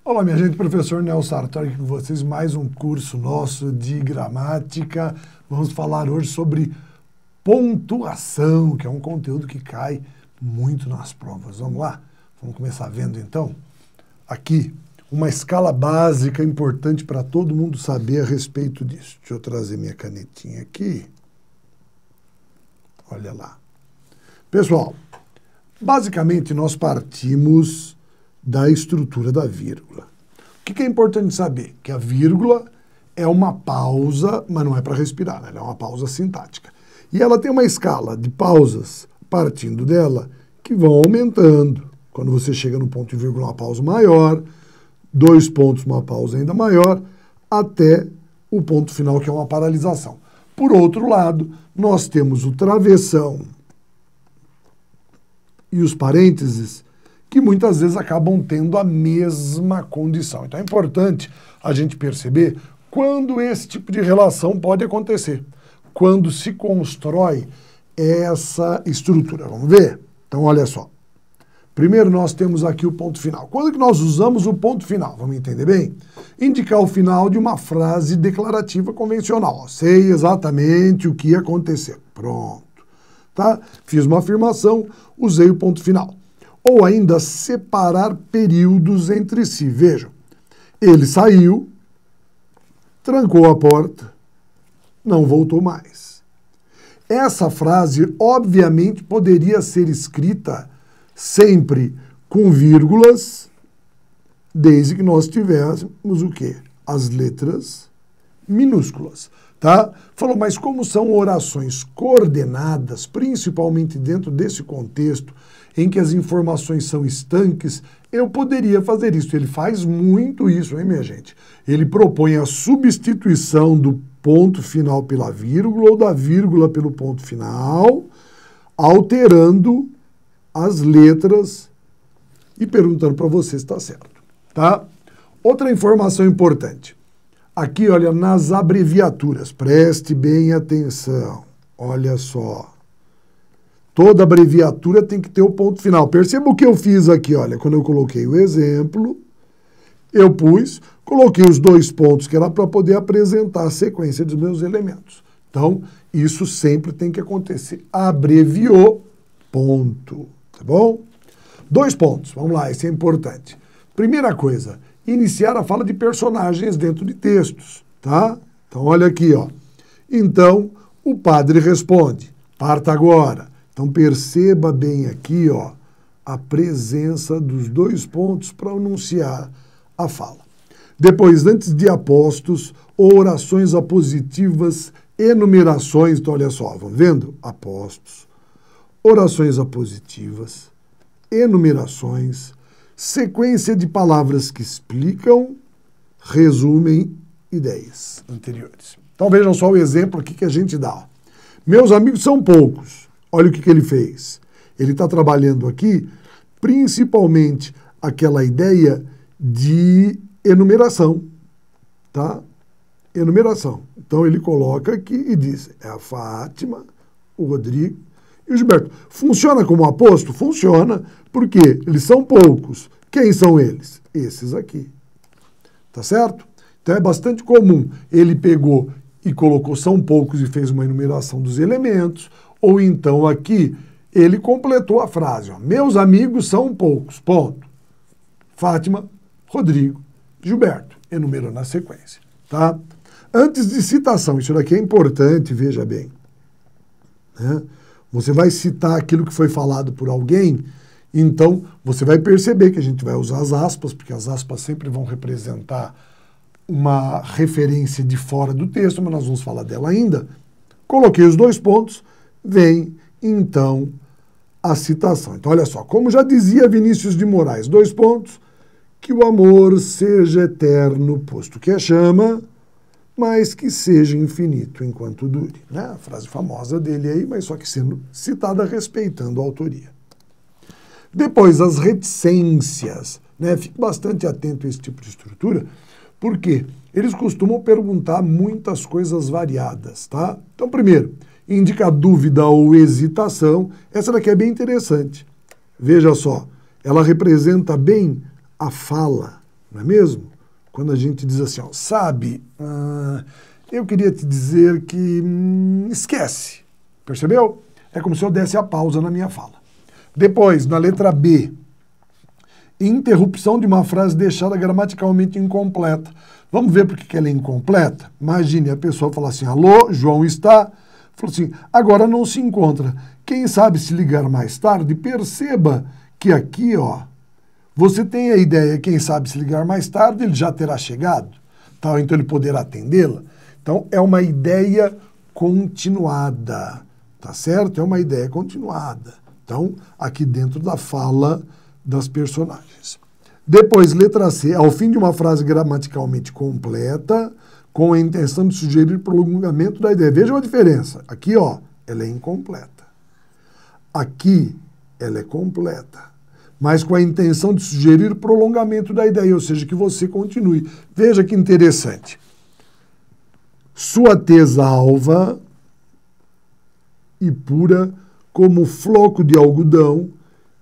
Olá, minha gente, professor Nelson Sartori aqui com vocês, mais um curso nosso de gramática. Vamos falar hoje sobre pontuação, que é um conteúdo que cai muito nas provas. Vamos lá? Vamos começar vendo então? Aqui, uma escala básica importante para todo mundo saber a respeito disso. Deixa eu trazer minha canetinha aqui. Olha lá. Pessoal, basicamente nós partimos da estrutura da vírgula. O que é importante saber? Que a vírgula é uma pausa, mas não é para respirar, né? Ela é uma pausa sintática. E ela tem uma escala de pausas partindo dela que vão aumentando. Quando você chega no ponto e vírgula, uma pausa maior, 2 pontos, uma pausa ainda maior, até o ponto final, que é uma paralisação. Por outro lado, nós temos o travessão e os parênteses, que muitas vezes acabam tendo a mesma condição. Então é importante a gente perceber quando esse tipo de relação pode acontecer, quando se constrói essa estrutura. Vamos ver? Então olha só. Primeiro nós temos aqui o ponto final. Quando que nós usamos o ponto final? Vamos entender bem? Indicar o final de uma frase declarativa convencional. Sei exatamente o que aconteceu. Pronto. Tá? Fiz uma afirmação, usei o ponto final. Ou ainda separar períodos entre si. Vejam, ele saiu, trancou a porta, não voltou mais. Essa frase, obviamente, poderia ser escrita sempre com vírgulas, desde que nós tivéssemos o quê? As letras minúsculas. Tá? Falou, mas como são orações coordenadas, principalmente dentro desse contexto em que as informações são estanques, eu poderia fazer isso. Ele faz muito isso, hein, minha gente? Ele propõe a substituição do ponto final pela vírgula ou da vírgula pelo ponto final, alterando as letras e perguntando para você se está certo. Tá? Outra informação importante. Aqui, olha, nas abreviaturas, preste bem atenção, olha só. Toda abreviatura tem que ter o ponto final. Perceba o que eu fiz aqui, olha, quando eu coloquei o exemplo, eu coloquei os 2 pontos, que era para poder apresentar a sequência dos meus elementos. Então, isso sempre tem que acontecer. Abreviou, ponto, tá bom? 2 pontos, vamos lá, isso é importante. Primeira coisa, iniciar a fala de personagens dentro de textos, tá? Então, olha aqui, ó. Então, o padre responde, parta agora. Então, perceba bem aqui, ó, a presença dos 2 pontos para anunciar a fala. Depois, antes de apostos, orações apositivas, enumerações, então, olha só, vão vendo? Apostos, orações apositivas, enumerações, sequência de palavras que explicam, resumem ideias anteriores. Então vejam só o exemplo aqui que a gente dá. Meus amigos são poucos. Olha o que ele fez. Ele está trabalhando aqui principalmente aquela ideia de enumeração. Tá? Enumeração. Então ele coloca aqui e diz, é a Fátima, o Rodrigo e o Gilberto. Funciona como aposto? Funciona, porque eles são poucos. Quem são eles? Esses aqui. Tá certo? Então é bastante comum. Ele pegou e colocou são poucos e fez uma enumeração dos elementos, ou então aqui ele completou a frase. Ó, meus amigos são poucos, ponto. Fátima, Rodrigo, Gilberto. Enumerou na sequência. Tá? Antes de citação, isso daqui é importante, veja bem. Né? Você vai citar aquilo que foi falado por alguém, então você vai perceber que a gente vai usar as aspas, porque as aspas sempre vão representar uma referência de fora do texto, mas nós vamos falar dela ainda. Coloquei os 2 pontos, vem então a citação. Então olha só, como já dizia Vinícius de Moraes, 2 pontos, que o amor seja eterno, posto que a chama, mas que seja infinito enquanto dure. Né? A frase famosa dele aí, mas só que sendo citada respeitando a autoria. Depois, as reticências. Né? Fique bastante atento a esse tipo de estrutura, porque eles costumam perguntar muitas coisas variadas. Tá? Então, primeiro, indica dúvida ou hesitação. Essa daqui é bem interessante. Veja só, ela representa bem a fala, não é mesmo? Quando a gente diz assim, ó, sabe, eu queria te dizer que esquece, percebeu? É como se eu desse a pausa na minha fala. Depois, na letra B, interrupção de uma frase deixada gramaticalmente incompleta. Vamos ver por que ela é incompleta? Imagine a pessoa falar assim, alô, João está... Falou assim, agora não se encontra. Quem sabe se ligar mais tarde, perceba que aqui, ó, você tem a ideia, quem sabe se ligar mais tarde, ele já terá chegado, tá? Então ele poderá atendê-la. Então é uma ideia continuada, tá certo? É uma ideia continuada. Então, aqui dentro da fala das personagens. Depois, letra C, ao fim de uma frase gramaticalmente completa, com a intenção de sugerir prolongamento da ideia. Vejam a diferença. Aqui, ó, ela é incompleta. Aqui, ela é completa. Mas com a intenção de sugerir prolongamento da ideia, ou seja, que você continue. Veja que interessante. Sua tez alva e pura, como floco de algodão,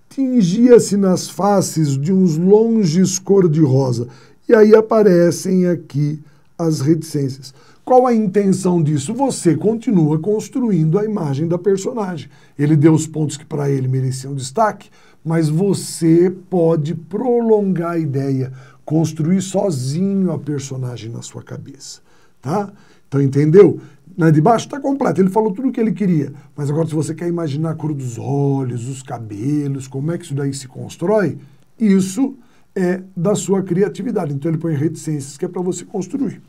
tingia-se nas faces de uns longes cor-de-rosa. E aí aparecem aqui as reticências. Qual a intenção disso? Você continua construindo a imagem da personagem. Ele deu os pontos que para ele mereciam destaque, mas você pode prolongar a ideia, construir sozinho a personagem na sua cabeça. Tá? Então, entendeu? Na de baixo está completo, ele falou tudo o que ele queria. Mas agora, se você quer imaginar a cor dos olhos, os cabelos, como é que isso daí se constrói, isso é da sua criatividade. Então, ele põe reticências, que é para você construir.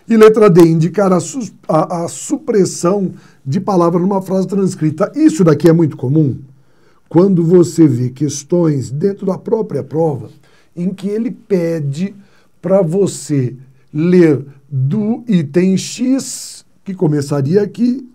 E letra D, indicar a supressão de palavra numa frase transcrita. Isso daqui é muito comum quando você vê questões dentro da própria prova em que ele pede para você ler do item X, que começaria aqui,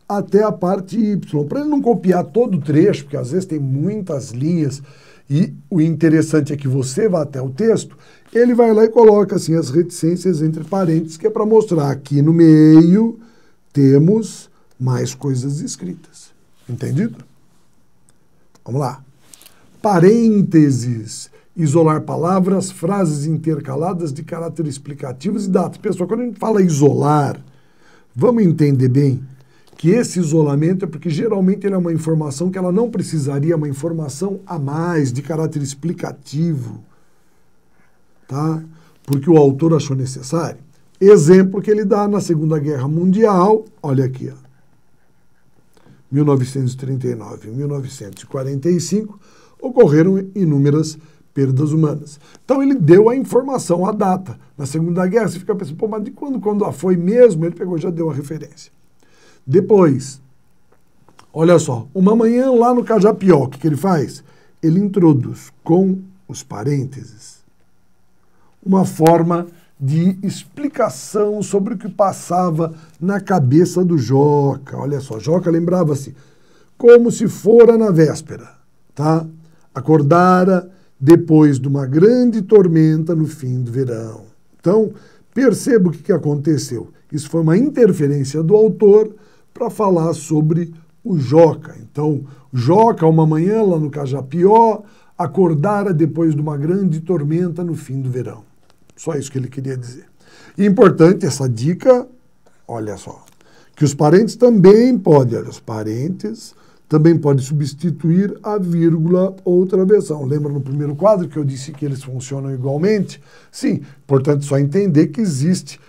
até a parte Y. Para ele não copiar todo o trecho, porque às vezes tem muitas linhas, e o interessante é que você vá até o texto, ele vai lá e coloca assim, as reticências entre parênteses, que é para mostrar aqui no meio temos mais coisas escritas. Entendido? Vamos lá. Parênteses. Isolar palavras, frases intercaladas de caráter explicativos e datas. Pessoal, quando a gente fala isolar, vamos entender bem que esse isolamento é porque geralmente ele é uma informação que ela não precisaria, uma informação a mais, de caráter explicativo, tá? Porque o autor achou necessário. Exemplo que ele dá na Segunda Guerra Mundial, olha aqui, ó, 1939 e 1945, ocorreram inúmeras perdas humanas. Então ele deu a informação, a data. Na Segunda Guerra, você fica pensando, pô, mas de quando foi mesmo? Ele pegou e já deu a referência. Depois, olha só, uma manhã lá no Cajapió, o que ele faz? Ele introduz com os parênteses uma forma de explicação sobre o que passava na cabeça do Joca. Olha só, Joca lembrava-se como se fora na véspera, tá? Acordara depois de uma grande tormenta no fim do verão. Então, perceba o que aconteceu. Isso foi uma interferência do autor para falar sobre o Joca. Então, Joca, uma manhã lá no Cajapió, acordara depois de uma grande tormenta no fim do verão. Só isso que ele queria dizer. E importante essa dica, olha só, que os parênteses também podem, olha, os parênteses também podem substituir a vírgula ou travessão. Lembra no primeiro quadro que eu disse que eles funcionam igualmente? Sim, importante só entender que existe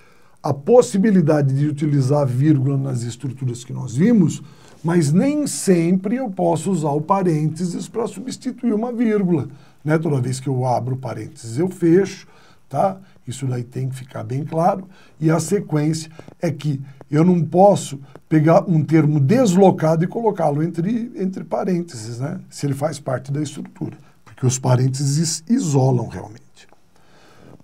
a possibilidade de utilizar a vírgula nas estruturas que nós vimos, mas nem sempre eu posso usar o parênteses para substituir uma vírgula, né? Toda vez que eu abro o parênteses eu fecho, tá? Isso daí tem que ficar bem claro. E a sequência é que eu não posso pegar um termo deslocado e colocá-lo entre parênteses, né? Se ele faz parte da estrutura, porque os parênteses isolam realmente.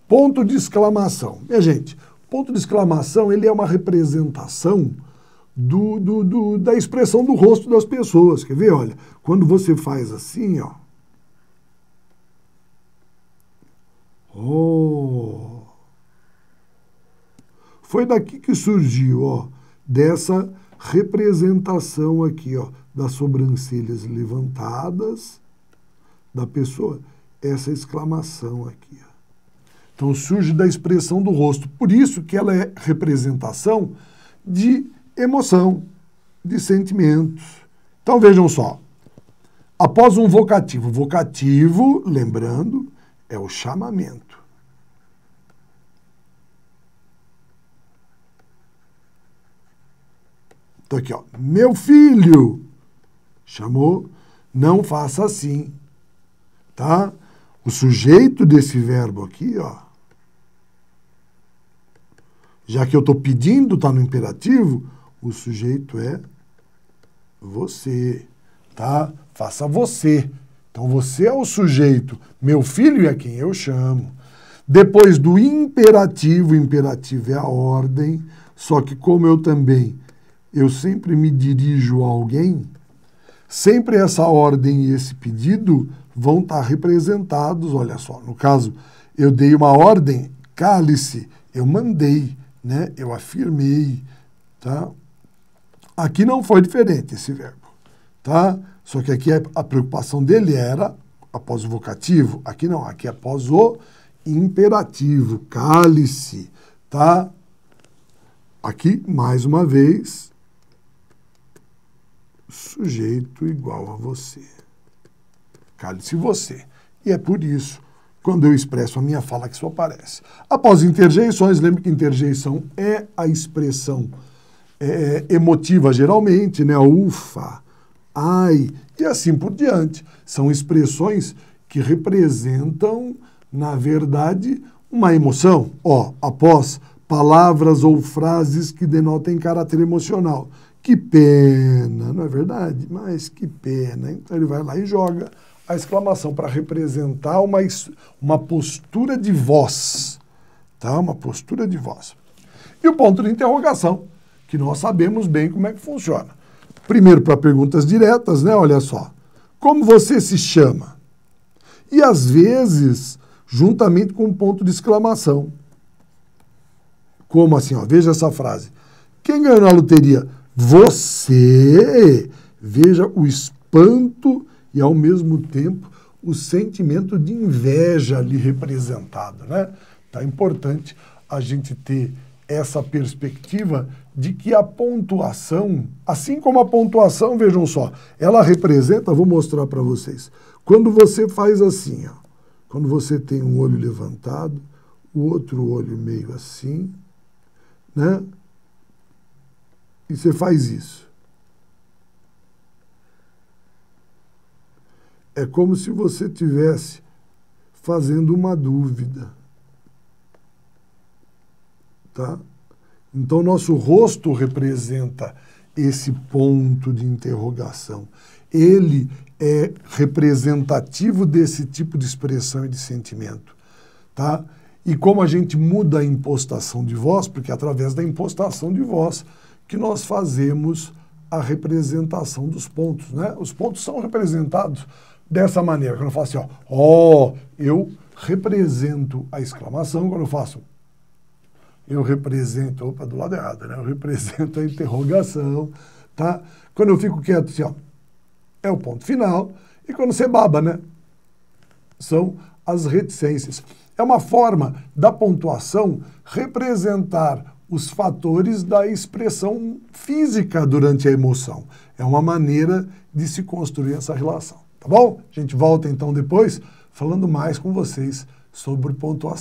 Ponto de exclamação. Minha gente, ponto de exclamação ele é uma representação da expressão do rosto das pessoas. Quer ver? Olha, quando você faz assim, ó. Oh! Foi daqui que surgiu, ó, dessa representação aqui, ó, das sobrancelhas levantadas da pessoa, essa exclamação aqui, ó. Então surge da expressão do rosto. Por isso que ela é representação de emoção, de sentimentos. Então vejam só. Após um vocativo. Vocativo, lembrando, é o chamamento. Então aqui, ó. Meu filho. Chamou. Não faça assim. Tá? O sujeito desse verbo aqui, ó. Já que eu estou pedindo, está no imperativo, o sujeito é você, tá? Faça você. Então, você é o sujeito. Meu filho é quem eu chamo. Depois do imperativo, o imperativo é a ordem, só que como eu sempre me dirijo a alguém, sempre essa ordem e esse pedido vão estar representados, olha só, no caso, eu dei uma ordem, cale-se, eu mandei, né? Eu afirmei, tá? Aqui não foi diferente esse verbo, tá? Só que aqui a preocupação dele era após o vocativo, aqui não, aqui é após o imperativo, cale-se, tá? Aqui, mais uma vez, sujeito igual a você. Cale-se você. E é por isso, quando eu expresso a minha fala, que isso aparece. Após interjeições, lembre que interjeição é a expressão emotiva, geralmente, né? Ufa, ai, e assim por diante. São expressões que representam, na verdade, uma emoção. Ó, após palavras ou frases que denotem caráter emocional. Que pena, não é verdade? Mas que pena. Então ele vai lá e joga a exclamação para representar uma postura de voz, tá? Uma postura de voz. E o ponto de interrogação, que nós sabemos bem como é que funciona. Primeiro para perguntas diretas, né? Olha só. Como você se chama? E às vezes, juntamente com um ponto de exclamação. Como assim? Ó, veja essa frase. Quem ganhou na loteria? Você. Veja o espanto e, ao mesmo tempo, o sentimento de inveja ali representado, né? Tá importante a gente ter essa perspectiva de que a pontuação, assim como a pontuação, vejam só, ela representa, vou mostrar para vocês, quando você faz assim, ó, quando você tem um olho levantado, o outro olho meio assim, né? E você faz isso. É como se você estivesse fazendo uma dúvida. Tá? Então, nosso rosto representa esse ponto de interrogação. Ele é representativo desse tipo de expressão e de sentimento. Tá? E como a gente muda a impostação de voz, porque é através da impostação de voz que nós fazemos a representação dos pontos, né? Os pontos são representados dessa maneira. Quando eu faço assim, ó, eu represento a exclamação, quando eu faço, eu represento, opa, do lado errado, né? Eu represento a interrogação, tá? Quando eu fico quieto, assim, ó, é o ponto final. E quando você baba, né? São as reticências. É uma forma da pontuação representar os fatores da expressão física durante a emoção. É uma maneira de se construir essa relação, tá bom? A gente volta então depois falando mais com vocês sobre pontuação.